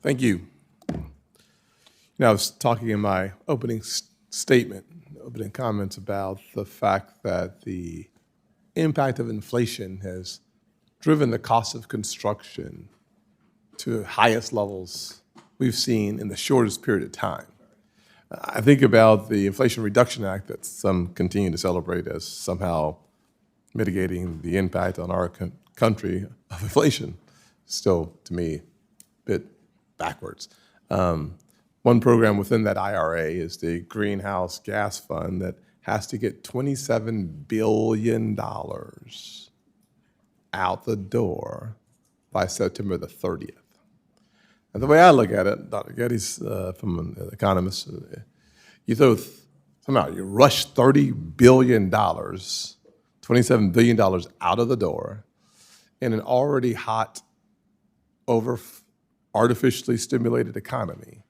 Thank you. I was talking in my opening opening comments about the fact that the impact of inflation has driven the cost of construction to highest levels we've seen in the shortest period of time. I think about the Inflation Reduction Act that some continue to celebrate as somehow mitigating the impact on our country of inflation. Still, to me, a bit backwards. One program within that IRA is the Greenhouse Gas Fund that has to get $27 billion out the door by September the 30th. And the way I look at it, Dr. Getty's from an economist, you rush $30 billion, $27 billion out of the door in an already hot, artificially stimulated economy.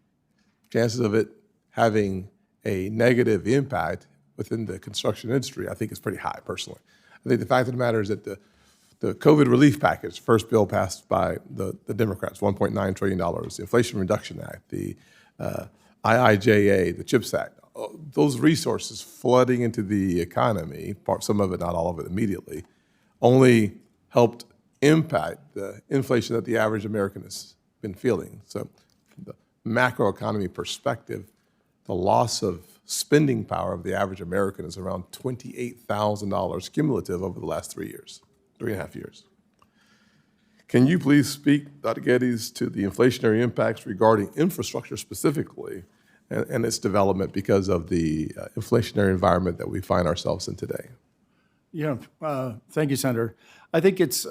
Chances of it having a negative impact within the construction industry, I think, is pretty high, personally. I think the fact of the matter is that the COVID relief package, first bill passed by the Democrats, $1.9 trillion, the Inflation Reduction Act, the IIJA, the CHIPS Act, those resources flooding into the economy, some of it, not all of it immediately, only helped impact the inflation that the average American has been feeling. So from the macroeconomy perspective, the loss of spending power of the average American is around $28,000 cumulative over the last 3 years. 3.5 years. Can you please speak, Dr. Geddes, to the inflationary impacts regarding infrastructure specifically and its development because of the inflationary environment that we find ourselves in today? Yeah, thank you, Senator. I think it's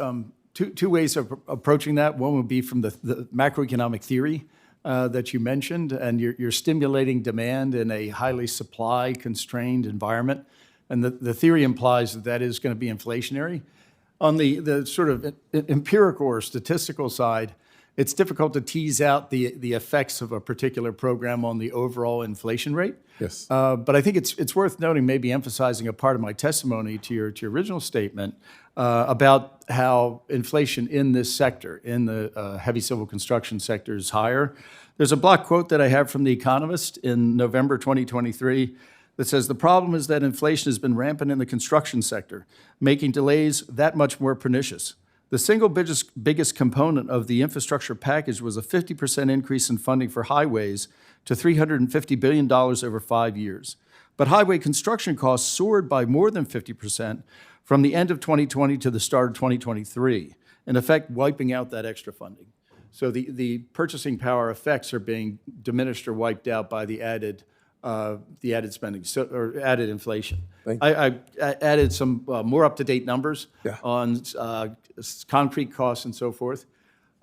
two ways of approaching that. One would be from the macroeconomic theory that you mentioned, and you're stimulating demand in a highly supply-constrained environment. And the theory implies that is going to be inflationary. On the sort of empirical or statistical side, it's difficult to tease out the effects of a particular program on the overall inflation rate. Yes. But I think it's worth noting, maybe emphasizing a part of my testimony to your original statement about how inflation in this sector, in the heavy civil construction sector, is higher. There's a block quote that I have from The Economist in November 2023 that says, "The problem is that inflation has been rampant in the construction sector, making delays that much more pernicious. The single biggest component of the infrastructure package was a 50% increase in funding for highways to $350 billion over 5 years. But highway construction costs soared by more than 50% from the end of 2020 to the start of 2023, in effect wiping out that extra funding." So the purchasing power effects are being diminished or wiped out by the added spending, or added inflation. I added some more up-to-date numbers on concrete costs and so forth,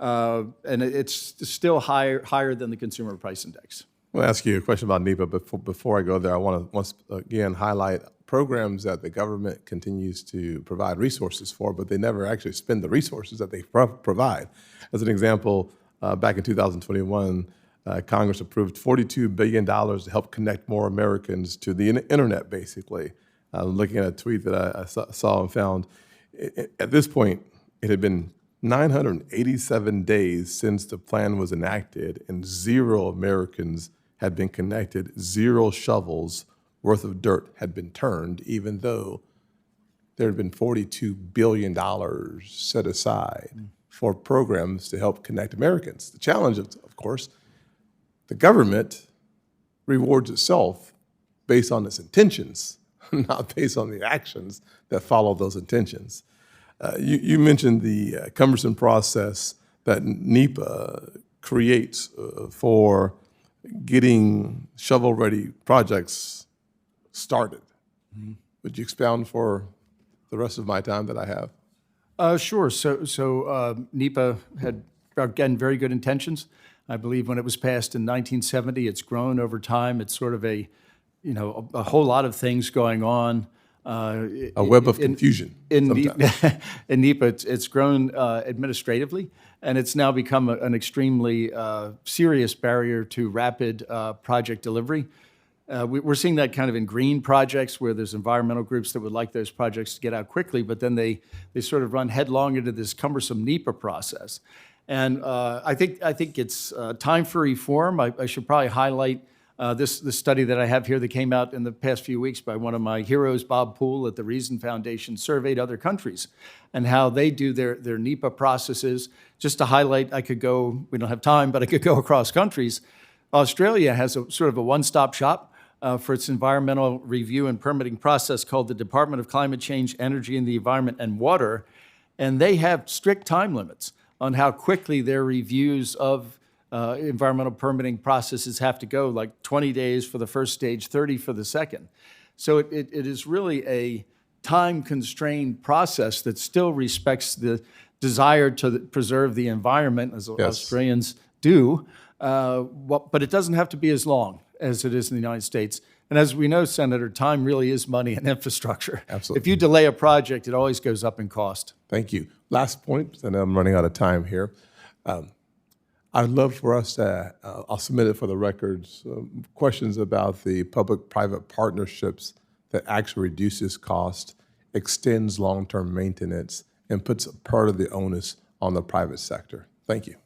and it's still higher than the Consumer Price Index. I'll ask you a question about NEPA, but before I go there, I want to once again highlight programs that the government continues to provide resources for, but they never actually spend the resources that they provide. As an example, back in 2021, Congress approved $42 billion to help connect more Americans to the internet, basically. Looking at a tweet that I saw and found, at this point, it had been 987 days since the plan was enacted, and 0 Americans had been connected, 0 shovels worth of dirt had been turned, even though there had been $42 billion set aside for programs to help connect Americans. The challenge, of course, the government rewards itself based on its intentions, not based on the actions that follow those intentions. You mentioned the cumbersome process that NEPA creates for getting shovel-ready projects started. Mm-hmm. Would you expound for the rest of my time that I have? Sure. So NEPA had, again, very good intentions. I believe when it was passed in 1970, it's grown over time. It's sort of a whole lot of things going on. A web of confusion. In NEPA, it's grown administratively, and it's now become an extremely serious barrier to rapid project delivery. We're seeing that kind of in green projects where there's environmental groups that would like those projects to get out quickly, but then they sort of run headlong into this cumbersome NEPA process. And I think it's time for reform. I should probably highlight this study that I have here that came out in the past few weeks by one of my heroes, Bob Poole at the Reason Foundation, surveyed other countries and how they do their NEPA processes. Just to highlight, we don't have time, but I could go across countries. Australia has a sort of a one-stop shop for its environmental review and permitting process called the Department of Climate Change, Energy and the Environment and Water, and they have strict time limits on how quickly their reviews of environmental permitting processes have to go, like 20 days for the first stage, 30 for the second. So it is really a time-constrained process that still respects the desire to preserve the environment, as Australians do, but it doesn't have to be as long as it is in the United States. And as we know, Senator, time really is money in infrastructure. Absolutely. If you delay a project, it always goes up in cost. Thank you. Last point, and I'm running out of time here. I'd love for us to, I'll submit it for the records, questions about the public-private partnerships that actually reduces cost, extends long-term maintenance, and puts part of the onus on the private sector. Thank you.